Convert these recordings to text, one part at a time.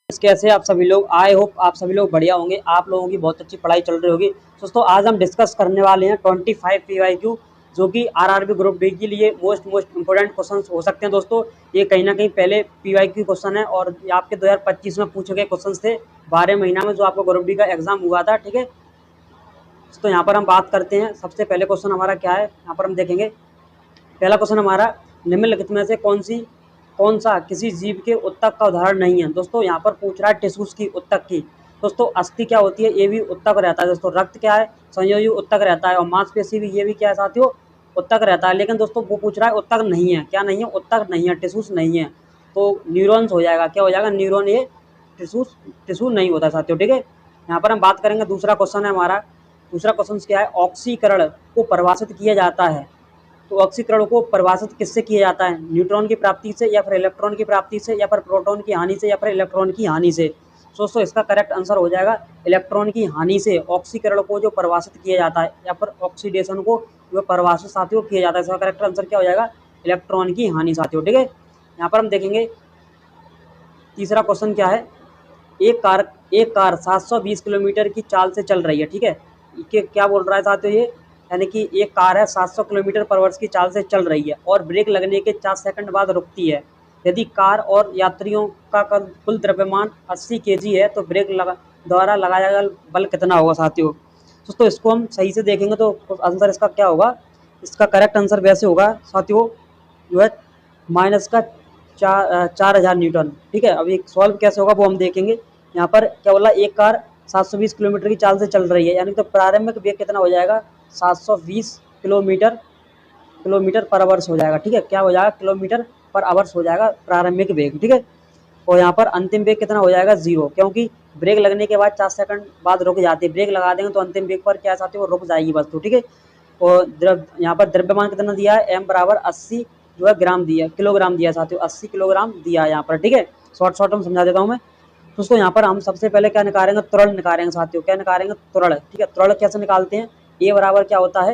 कैसे आप सभी लोग। आई होप आप सभी लोग बढ़िया होंगे। आप लोगों की बहुत अच्छी पढ़ाई चल रही होगी। दोस्तों आज हम डिस्कस करने वाले हैं 25 PYQ जो कि आरआरबी ग्रुप डी के लिए मोस्ट इंपोर्टेंट क्वेश्चन हो सकते हैं। दोस्तों ये कहीं ना कहीं पहले PYQ क्वेश्चन है और आपके 2025 में पूछे गए क्वेश्चन थे 12 महीना में जो आपको ग्रुप डी का एग्जाम हुआ था। ठीक है, तो यहाँ पर हम बात करते हैं। सबसे पहले क्वेश्चन हमारा क्या है, यहाँ पर हम देखेंगे। पहला क्वेश्चन हमारा, निम्नलिखित में से कौन सा किसी जीव के उत्तक का उदाहरण नहीं है। दोस्तों यहाँ पर पूछ रहा है टिश्यूज की, उत्तक की। दोस्तों अस्थि क्या होती है, ये भी उत्तक रहता है। दोस्तों रक्त क्या है, संयोजी उत्तक रहता है। और मांसपेशी भी, ये भी क्या है साथियों, उत्तक रहता है। लेकिन दोस्तों वो पूछ रहा है उत्तक नहीं है, क्या नहीं है, उत्तक नहीं है, टिश्यूज नहीं है। तो न्यूरॉन्स हो जाएगा, क्या हो जाएगा, न्यूरॉन। ये टिश्यू नहीं होता साथियों। ठीक है, यहाँ पर हम बात करेंगे। दूसरा क्वेश्चन है हमारा, दूसरा क्वेश्चन क्या है, ऑक्सीकरण को परिभाषित किया जाता है। तो ऑक्सीकरण को परिभाषित किससे किया जाता है, न्यूट्रॉन की प्राप्ति से, या फिर इलेक्ट्रॉन की प्राप्ति से, या फिर प्रोटॉन की हानि से, या फिर इलेक्ट्रॉन की हानि से। दोस्तों इसका करेक्ट आंसर हो जाएगा इलेक्ट्रॉन की हानि से ऑक्सीकरण को जो परिभाषित किया जाता है, या फिर ऑक्सीडेशन को जो परिभाषित साथियों किया जाता है। इसका करेक्ट आंसर क्या हो जाएगा, इलेक्ट्रॉन की हानि साथियों। ठीक है, यहाँ पर हम देखेंगे तीसरा क्वेश्चन क्या है, एक कार 720 किलोमीटर की चाल से चल रही है। ठीक है, क्या बोल रहा है साथियों ये, यानी कि एक कार है 700 किलोमीटर पर वर्ष की चाल से चल रही है और ब्रेक लगने के 4 सेकंड बाद रुकती है। यदि कार और यात्रियों का कुल द्रव्यमान 80 kg है तो ब्रेक द्वारा लगाया गया बल कितना होगा साथियों। दोस्तों इसको हम सही से देखेंगे तो आंसर इसका क्या होगा, इसका करेक्ट आंसर वैसे होगा साथियों जो है माइनस का 4000 न्यूटन। ठीक है, अभी सॉल्व कैसे होगा वो हम देखेंगे। यहाँ पर क्या बोला, एक कार 720 किलोमीटर की चाल से चल रही है, यानी तो प्रारंभिक वेग कितना हो जाएगा, 720 किलोमीटर पर आवर्स हो जाएगा। ठीक है, क्या हो जाएगा, किलोमीटर पर आवर्स हो जाएगा प्रारंभिक वेग। ठीक है, और यहाँ पर अंतिम वेग कितना हो जाएगा, 0, क्योंकि ब्रेक लगने के बाद 4 सेकंड बाद रुक जाती है। ब्रेक लगा देंगे तो अंतिम वेग पर क्या साथी वो रुक जाएगी वस्तु। ठीक है, और यहाँ पर द्रव्यमान कितना दिया है, m बराबर 80 जो है ग्राम दिया, किलोग्राम दिया साथियों, 80 किलोग्राम दिया है यहाँ पर। ठीक है, शॉर्ट में समझा देता हूँ मैं। दोस्तों यहाँ पर हम सबसे पहले क्या निकालेंगे, त्वरण निकालेंगे साथियों। क्या निकालेंगे, त्वरण। ठीक है, त्वरण कैसे निकालते हैं, ए बराबर क्या होता है,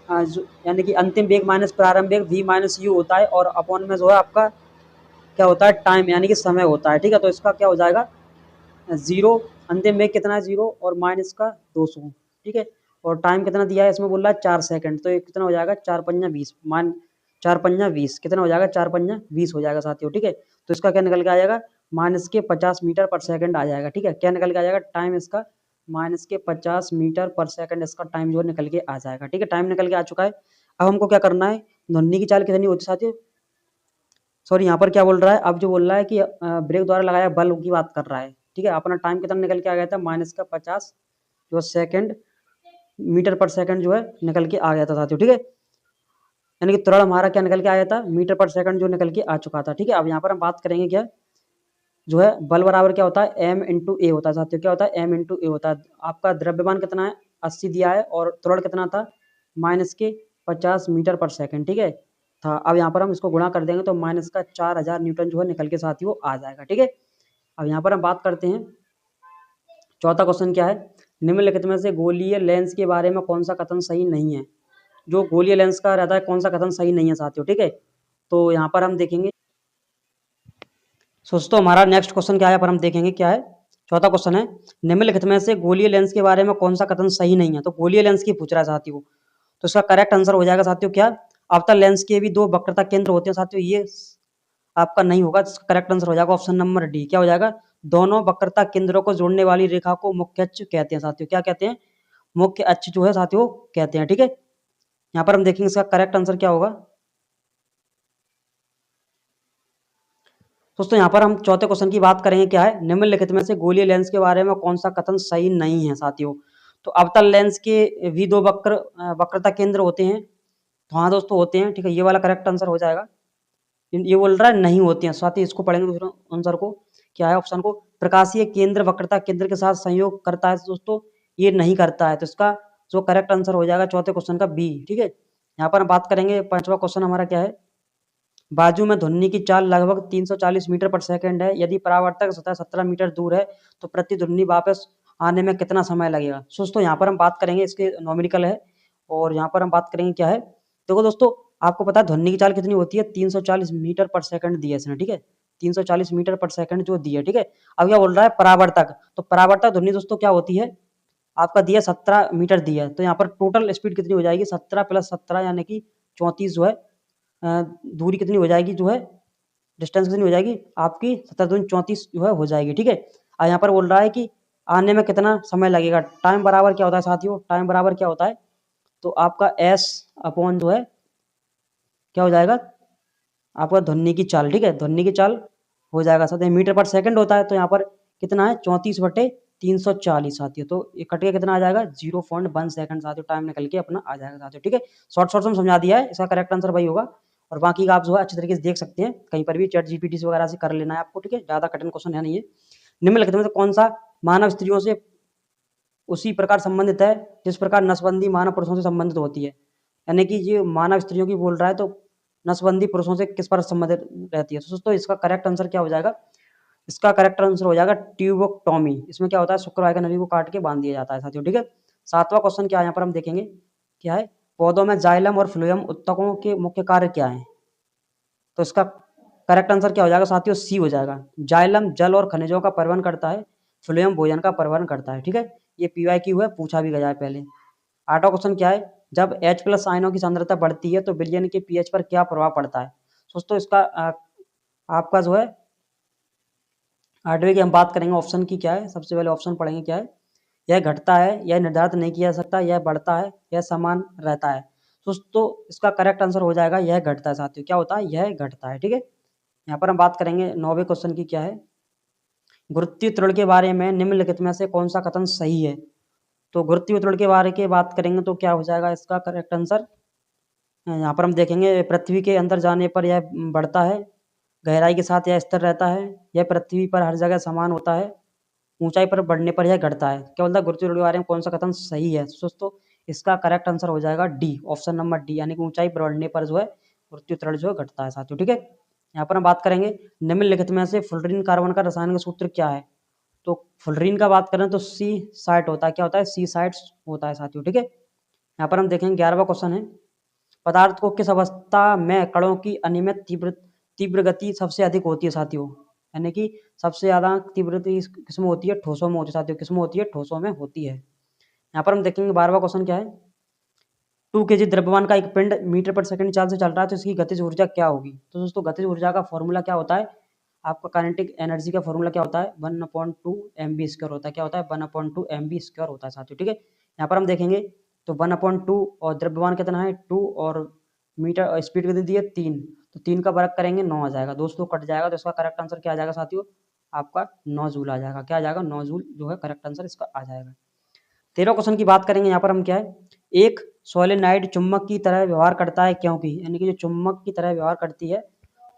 यानी कि अंतिम वेग माइनस प्रारंभ वेग, v माइनस यू होता है, और अपॉन में जो है आपका क्या होता है, टाइम यानी कि समय होता है। ठीक है, तो इसका क्या हो जाएगा, 0, अंतिम वेग कितना है 0 और माइनस का 200। ठीक है, और टाइम कितना दिया है इसमें, बोल रहा है 4 सेकंड, तो ये कितना हो जाएगा, 4 पंजा 20, मान 4 पंजा 20 कितना हो जाएगा, 4 पंजा 20 हो जाएगा साथियों। ठीक है, तो इसका क्या निकल के आ जाएगा, माइनस के 50 मीटर पर सेकंड आ जाएगा। ठीक है, क्या निकल के आ जाएगा, टाइम इसका माइनस के 50 मीटर पर सेकंड इसका टाइम जो निकल के आ जाएगा। ठीक है, टाइम निकल के आ चुका है। अब हमको क्या करना है, ध्वनि की चाल कितनी होती है साथियों, सॉरी यहाँ पर क्या बोल रहा है, अब जो बोल रहा है कि ब्रेक द्वारा लगाया बल की बात कर रहा है। ठीक है, अपना टाइम कितना निकल के आ गया था, माइनस का 50 जो सेकंड मीटर पर सेकंड जो है निकल के आ गया था साथियों। ठीक है, यानी कि त्वरण हमारा क्या निकल के आया था, मीटर पर सेकंड जो निकल के आ चुका था। ठीक है, अब यहाँ पर हम बात करेंगे क्या जो है, बल बराबर क्या होता है, m इंटू ए होता है साथियों। क्या होता है, m इंटू ए होता है। आपका द्रव्यमान कितना है, 80 दिया है, और त्वरण कितना था, माइनस के 50 मीटर पर सेकंड। ठीक है था। अब यहाँ पर हम इसको गुणा कर देंगे तो माइनस का 4000 न्यूटन जो है निकल के साथियों आ जाएगा। ठीक है, अब यहाँ पर हम बात करते हैं चौथा क्वेश्चन क्या है, निम्नलिखित में से गोलीय लेंस के बारे में कौन सा कथन सही नहीं है। जो गोलीय लेंस का रहता है कौन सा कथन सही नहीं है साथियों। ठीक है, तो यहाँ पर हम देखेंगे दोस्तों हमारा नेक्स्ट क्वेश्चन क्या है, पर हम देखेंगे क्या है। चौथा क्वेश्चन है, निम्नलिखित में से गोलीय लेंस के बारे में कौन सा कथन सही नहीं है। तो गोलीय लेंस की पूछ रहा है साथियों, तो इसका करेक्ट आंसर हो जाएगा साथियों क्या, अवतल लेंस के भी 2 वक्रता केंद्र होते हैं साथियों। ये आपका नहीं होगा, इसका करेक्ट आंसर हो जाएगा ऑप्शन नंबर डी। क्या हो जाएगा, दोनों वक्रता केंद्रों को जोड़ने वाली रेखा को मुख्य अक्ष कहते हैं साथियों। क्या कहते हैं, मुख्य अक्ष जो है साथियों कहते हैं। ठीक है, यहाँ पर हम देखेंगे इसका करेक्ट आंसर क्या होगा। दोस्तों यहाँ पर हम चौथे क्वेश्चन की बात करेंगे क्या है, निम्नलिखित में से गोलीय लेंस के बारे में कौन सा कथन सही नहीं है साथियों। तो अवतल लेंस के भी 2 वक्रता केंद्र होते हैं। तो हाँ दोस्तों होते हैं। ठीक है, ये वाला करेक्ट आंसर हो जाएगा। ये बोल रहा है नहीं होती हैं, साथ ही इसको पढ़ेंगे दूसरा आंसर को, क्या है ऑप्शन को, प्रकाशीय केंद्र वक्रता केंद्र के साथ संयोग करता है दोस्तों, ये नहीं करता है। तो इसका जो करेक्ट आंसर हो जाएगा चौथे क्वेश्चन का बी। ठीक है, यहाँ पर हम बात करेंगे पांचवा क्वेश्चन हमारा क्या है, बाजू में ध्वनि की चाल लगभग 340 मीटर पर सेकंड है। यदि परावर्तक सतह 17 मीटर दूर है तो प्रतिध्वनि वापस आने में कितना समय लगेगा। दोस्तों यहाँ पर हम बात करेंगे, इसके नॉमिनिकल है, और यहाँ पर हम बात करेंगे क्या है। देखो दोस्तों आपको पता है ध्वनि की चाल कितनी होती है, 340 मीटर पर सेकंड दिया इसने। ठीक है, 340 मीटर पर सेकंड जो दी है, ठीक है। अब क्या बोल रहा है परावर्तक, तो परावर्तक ध्वनि दोस्तों क्या होती है, आपका दिया 17 मीटर दिया है, तो यहाँ पर टोटल स्पीड कितनी हो जाएगी 17 + 17 यानी कि 34 जो है दूरी कितनी हो जाएगी जो है, डिस्टेंस कितनी हो जाएगी आपकी 17×34 जो है हो जाएगी, ठीक है। और यहाँ पर बोल रहा है कि आने में कितना समय लगेगा, टाइम बराबर क्या होता है साथियों, टाइम बराबर क्या होता है, तो आपका S अपॉन जो है क्या हो जाएगा आपका ध्वनि की चाल, ठीक है, ध्वनि की चाल हो जाएगा साथियों, मीटर पर सेकंड होता है, तो यहाँ पर कितना है 34/340 साथियों, तो ये कट के कितना आ जाएगा 0.1 सेकंड साथियों, टाइम निकल के अपना आ जाएगा साथियों, ठीक है। शॉर्ट शॉर्ट में समझा दिया है, इसका करेक्ट आंसर वही होगा। और बाकी का आप जो है अच्छी तरीके से देख सकते हैं, कहीं पर भी चैट जीपीटी से वगैरह से कर लेना है आपको, ठीक है, ज़्यादा कठिन क्वेश्चन है नहीं है। निम्नलिखित में से कौन सा मानव स्त्रियों से उसी प्रकार संबंधित है जिस प्रकार नसबंदी मानव पुरुषों से संबंधित होती है, यानी कि ये मानव स्त्रियों की बोल रहा है, तो नसबंदी पुरुषों से किस पर संबंधित रहती है, तो दोस्तों इसका करेक्ट आंसर क्या हो जाएगा, इसका करेक्ट आंसर हो जाएगा ट्यूबोक्टोमी। इसमें क्या होता है शुक्रवार का नली को काट के बांध दिया जाता है साथियों, ठीक है। 7वां क्वेश्चन क्या है यहाँ पर हम देखेंगे, क्या है पौधों में जाइलम और फ्लोएम उत्तकों के मुख्य कार्य क्या है, तो इसका करेक्ट आंसर क्या हो जाएगा साथियों, सी हो जाएगा। जाइलम जल और खनिजों का परिवहन करता है, फ्लोएम भोजन का परिवहन करता है, ठीक है। ये PYQ है, पूछा भी गया है पहले। 8वां क्वेश्चन क्या है, जब H+ आयनों की सांद्रता बढ़ती है तो विलयन के pH पर क्या प्रभाव पड़ता है, दोस्तों इसका आपका जो है 8वें की हम बात करेंगे ऑप्शन की क्या है, सबसे पहले ऑप्शन पढ़ेंगे क्या है, यह घटता है, यह निर्धारित नहीं किया जा सकता, यह बढ़ता है, यह समान रहता है, दोस्तों इसका करेक्ट आंसर हो जाएगा यह घटता है साथियों, क्या होता है यह घटता है, ठीक है। यहाँ पर हम बात करेंगे 9वें क्वेश्चन की क्या है, गुरुत्वीय त्वरण के बारे में निम्नलिखित में से कौन सा कथन सही है, तो गुरुत्वीय त्वरण के बारे की बात करेंगे तो क्या हो जाएगा इसका करेक्ट आंसर, यहाँ पर हम देखेंगे पृथ्वी के अंदर जाने पर यह बढ़ता है, गहराई के साथ यह स्थिर रहता है, यह पृथ्वी पर हर जगह समान होता है, ऊंचाई पर बढ़ने पर यह घटता है, क्या बोलता है गुरुत्वीय त्वरण के बारे में कौन सा कथन सही है, दोस्तों इसका करेक्ट आंसर हो जाएगा डी, ऑप्शन नंबर डी, यानी कि ऊंचाई पर बढ़ने पर जो है गुरुत्वीय त्वरण जो है घटता है साथियों, ठीक है। यहाँ पर हम बात करेंगे निम्नलिखित में से फ्लोरीन कार्बन का रासायनिक सूत्र क्या है, तो फ्लोरीन का बात करें तो सी साइट होता है, क्या होता है सी साइट्स होता है साथियों, ठीक है। यहाँ पर हम देखेंगे 11वां क्वेश्चन है, पदार्थ को किस अवस्था में कणों की अनियमित तीव्र तीव्र गति सबसे अधिक होती है साथियों, यानी कि सबसे ज़्यादा तीव्र किसमें होती है, ठोसों में होती है साथियों, किसमें होती है ठोसों में होती है। यहाँ पर हम देखेंगे 12वां क्वेश्चन क्या है, 2 kg द्रव्यमान का एक पिंड मीटर पर सेकंड चाल से चल रहा है तो इसकी गतिज ऊर्जा क्या होगी, तो दोस्तों गतिज ऊर्जा का फॉर्मूला क्या होता है, आपका काइनेटिक एनर्जी का फॉर्मूला क्या होता है 1/2 mv² होता है, क्या होता है 1/2 mv² होता है साथियों, ठीक है। यहाँ पर हम देखेंगे तो 1/2 और द्रव्यमान कितना है 2 और मीटर स्पीड कितनी दी है 3, तो 3 का वर्ग करेंगे 9 आ जाएगा, दोस्तों कट जाएगा, तो इसका करेक्ट आंसर क्या आ जाएगा साथियों, आपका 9 जूल आ जाएगा, क्या आ जाएगा 9 जूल जो है करेक्ट आंसर इसका आ जाएगा। 13 क्वेश्चन की बात करेंगे, यहाँ पर हम क्या है, एक सोलेनाइड चुम्बक की तरह व्यवहार करता है क्योंकि, यानी कि जो चुम्बक की तरह व्यवहार करती है,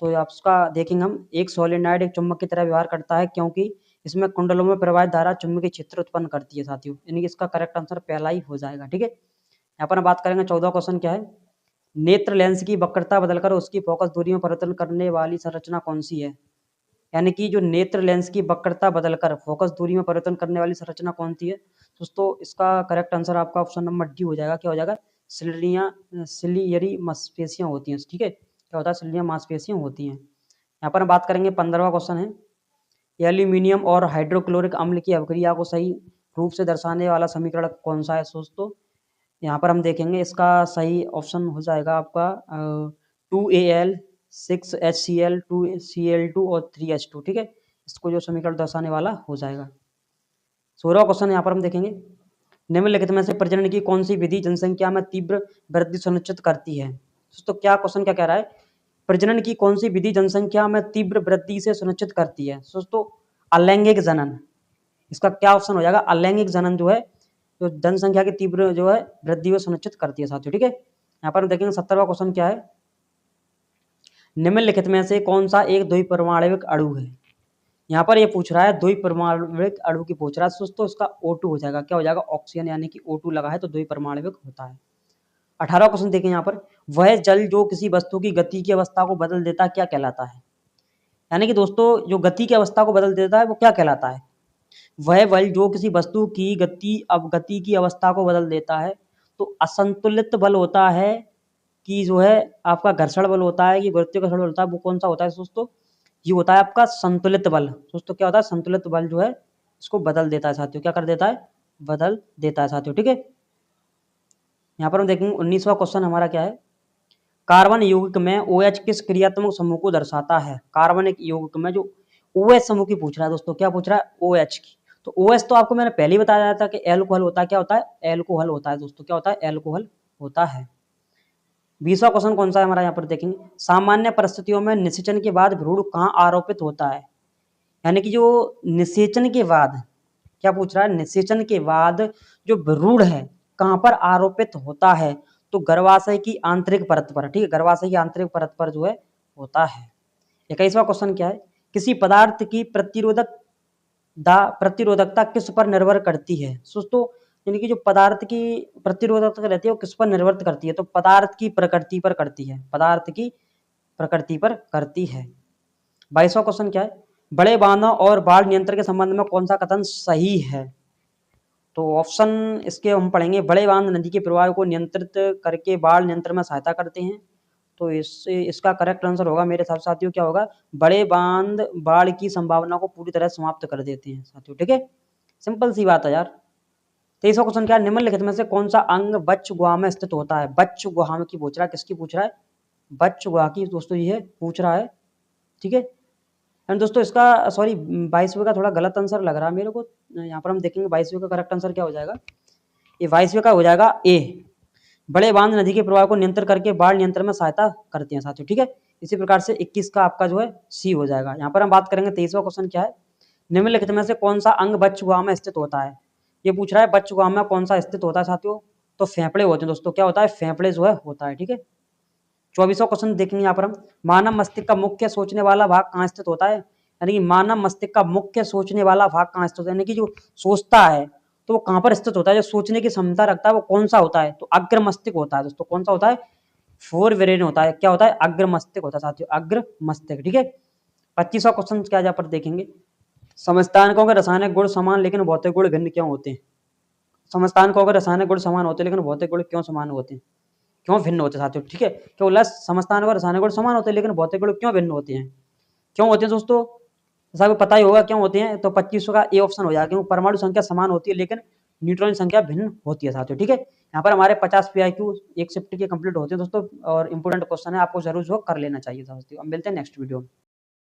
तो आप उसका देखेंगे हम, एक सोलेनाइड एक चुम्बक की तरह व्यवहार करता है क्योंकि इसमें कुंडलों में प्रवाहित धारा चुंबकीय क्षेत्र उत्पन्न करती है साथियों, यानी कि इसका करेक्ट आंसर पहला ही हो जाएगा, ठीक है। यहाँ पर हम बात करेंगे 14 क्वेश्चन क्या है, नेत्र लेंस की वक्रता बदलकर उसकी फोकस दूरी में परिवर्तन करने वाली संरचना कौन सी है, यानी कि जो नेत्र लेंस की वक्रता बदलकर फोकस दूरी में परिवर्तन करने वाली संरचना कौन सी है, दोस्तों इसका करेक्ट आंसर आपका ऑप्शन नंबर डी हो जाएगा, क्या हो जाएगा सिलियरी मांसपेशियां होती हैं, ठीक है, क्या होता है सिलियरी मांसपेशियां होती हैं। यहाँ पर हम बात करेंगे 15वां क्वेश्चन है, एल्यूमिनियम और हाइड्रोक्लोरिक अम्ल की अभिक्रिया को सही रूप से दर्शाने वाला समीकरण कौन सा है, दोस्तों यहाँ पर हम देखेंगे इसका सही ऑप्शन हो जाएगा आपका 2Al 6HCl 2Cl2 और 3H2, ठीक है, इसको जो समीकरण दर्शाने वाला हो जाएगा। 16वां क्वेश्चन यहाँ पर हम देखेंगे, निम्नलिखित में से प्रजनन की कौन सी विधि जनसंख्या में तीव्र वृद्धि सुनिश्चित करती है, दोस्तों क्या क्वेश्चन क्या कह रहा है, प्रजनन की कौन सी विधि जनसंख्या में तीव्र वृद्धि से सुनिश्चित करती है, दोस्तों अलैंगिक जनन, इसका क्या ऑप्शन हो जाएगा, अलैंगिक जनन जो है जो जनसंख्या की तीव्र जो है वृद्धि को सुनिश्चित करती है साथियों, ठीक है। यहाँ पर हम देखेंगे 17वां क्वेश्चन क्या है, निम्नलिखित में से कौन सा एक द्विपरमाणविक अणु है, यहाँ पर ये पूछ रहा है द्विपरमाणविक अणु की पूछ रहा है, दोस्तों इसका O2 हो जाएगा, क्या हो जाएगा ऑक्सीजन, यानी कि O2 लगा है तो द्विपरमाणविक होता है। 18वां क्वेश्चन देखें यहाँ पर, वह जल जो किसी वस्तु की गति की अवस्था को बदल देता है क्या कहलाता है, यानी कि दोस्तों जो गति की अवस्था को बदल देता है वो क्या कहलाता है, वह बल जो किसी वस्तु की गति की अवस्था को बदल देता है, तो असंतुलित बल होता है कि जो है आपका घर्षण बल होता है कि गुरुत्वाकर्षण बल होता है, वो कौन सा होता है दोस्तों, ये होता है आपका संतुलित बल। दोस्तों क्या होता है, संतुलित बल जो है इसको बदल देता है साथियों, क्या कर देता है, बदल देता है साथियों, ठीक है। यहाँ पर हम देखेंगे 19वां क्वेश्चन हमारा क्या है, कार्बन यौगिक में OH किस क्रियात्मक समूह को दर्शाता है। कार्बनिक यौगिक में जो OH समूह की पूछ रहा है दोस्तों, क्या पूछ रहा है, OH की। तो OH तो आपको मैंने पहले ही बताया था कि एल्कोहल होता है, क्या होता है, एल्कोहल होता है दोस्तों, क्या होता है, एल्कोहल होता है। 20वां क्वेश्चन कौन सा है हमारा, यहाँ पर देखेंगे, सामान्य परिस्थितियों में निषेचन के बाद भ्रूण कहाँ आरोपित होता है। यानी कि जो निषेचन के बाद, क्या पूछ रहा है, निषेचन के बाद जो भ्रूण है कहाँ पर आरोपित होता है, तो गर्भाशय की आंतरिक परत पर, ठीक है, गर्भाशय की आंतरिक परत पर जो है होता है। 21वां क्वेश्चन क्या है, किसी पदार्थ की प्रतिरोधकता किस पर निर्भर करती है। दोस्तों यानी कि जो पदार्थ की प्रतिरोधकता रहती है वो किस पर निर्भर करती है, तो पदार्थ की प्रकृति पर करती है, पदार्थ की प्रकृति पर करती है। 22वां क्वेश्चन क्या है, बड़े बांधों और बाढ़ नियंत्रण के संबंध में कौन सा कथन सही है। तो ऑप्शन इसके हम पढ़ेंगे, बड़े बांध नदी के प्रवाह को नियंत्रित करके बाढ़ नियंत्रण में सहायता करते हैं। तो इससे इसका करेक्ट आंसर होगा मेरे हिसाब से साथियों, क्या होगा, बड़े बांध बाढ़ की संभावना को पूरी तरह समाप्त कर देते हैं साथियों, ठीक है, सिंपल सी बात है यार। 23वां क्वेश्चन क्या है, निम्नलिखित में से कौन सा अंग बच्च गुहा में स्थित होता है। बच्च गुहा की पूछ रहा है, किसकी पूछ रहा है, बच्च गुहा की दोस्तों ये पूछ रहा है, ठीक है। एंड दोस्तों इसका सॉरी 22वें का थोड़ा गलत आंसर लग रहा है मेरे को, यहाँ पर हम देखेंगे 22वें का करेक्ट आंसर क्या हो जाएगा, ये 22वें का हो जाएगा ए, बड़े बांध नदी के प्रवाह को नियंत्रण करके बाढ़ नियंत्रण में सहायता करते हैं साथियों, ठीक है। इसी प्रकार से 21 का आपका जो है सी हो जाएगा। यहाँ पर हम बात करेंगे 23वां क्वेश्चन क्या है, निम्नलिखित में से कौन सा अंग बच्च गुहा में स्थित होता है। ये पूछ रहा है बच्च गुहा में कौन सा स्थित होता है साथियों, तो फेफड़े होते हैं दोस्तों, क्या होता है, फेफड़े जो है होता है, ठीक है। 24वां क्वेश्चन देखेंगे यहाँ पर हम, मानव मस्तिष्क का मुख्य सोचने वाला भाग कहाँ स्थित होता है। यानी कि मानव मस्तिष्क का मुख्य सोचने वाला भाग कहाँ स्थित होता है, यानी कि जो सोचता है तो वो कहाँ पर स्थित होता है, जो सोचने की क्षमता रखता है वो कौन सा होता है, तो अग्र मस्तिष्क होता है दोस्तों, कौन सा होता है, फोर ब्रेन होता है, क्या होता है, अग्र मस्तिष्क होता है साथियों, अग्र मस्तिष्क, ठीक है। 25वां क्वेश्चन क्या यहाँ पर देखेंगे, समस्थानिकों के रासायनिक गुण समान लेकिन भौतिक गुण भिन्न क्यों होते हैं। समस्थानिकों के रासायनिक गुण समान होते हैं लेकिन भौतिक गुण क्यों समान होते हैं, क्यों भिन्न होते हैं साथियों, ठीक है। क्या बोला, समस्थानिक और रासायनिक गुण समान होते हैं लेकिन भौतिक गुण क्यों भिन्न होते हैं, क्यों होते हैं दोस्तों, जैसा आपको पता ही होगा क्यों होते हैं, तो 25 का ए ऑप्शन हो जाएगा, क्योंकि परमाणु संख्या समान होती है लेकिन न्यूट्रॉन संख्या भिन्न होती है साथियों, ठीक है। यहाँ पर हमारे 50 PIQ एक शिफ्ट के कंप्लीट होते हैं दोस्तों, और इंपोर्टेंट क्वेश्चन है, आपको जरूर जो कर लेना चाहिए साथियों। अब मिलते हैं नेक्स्ट वीडियो में।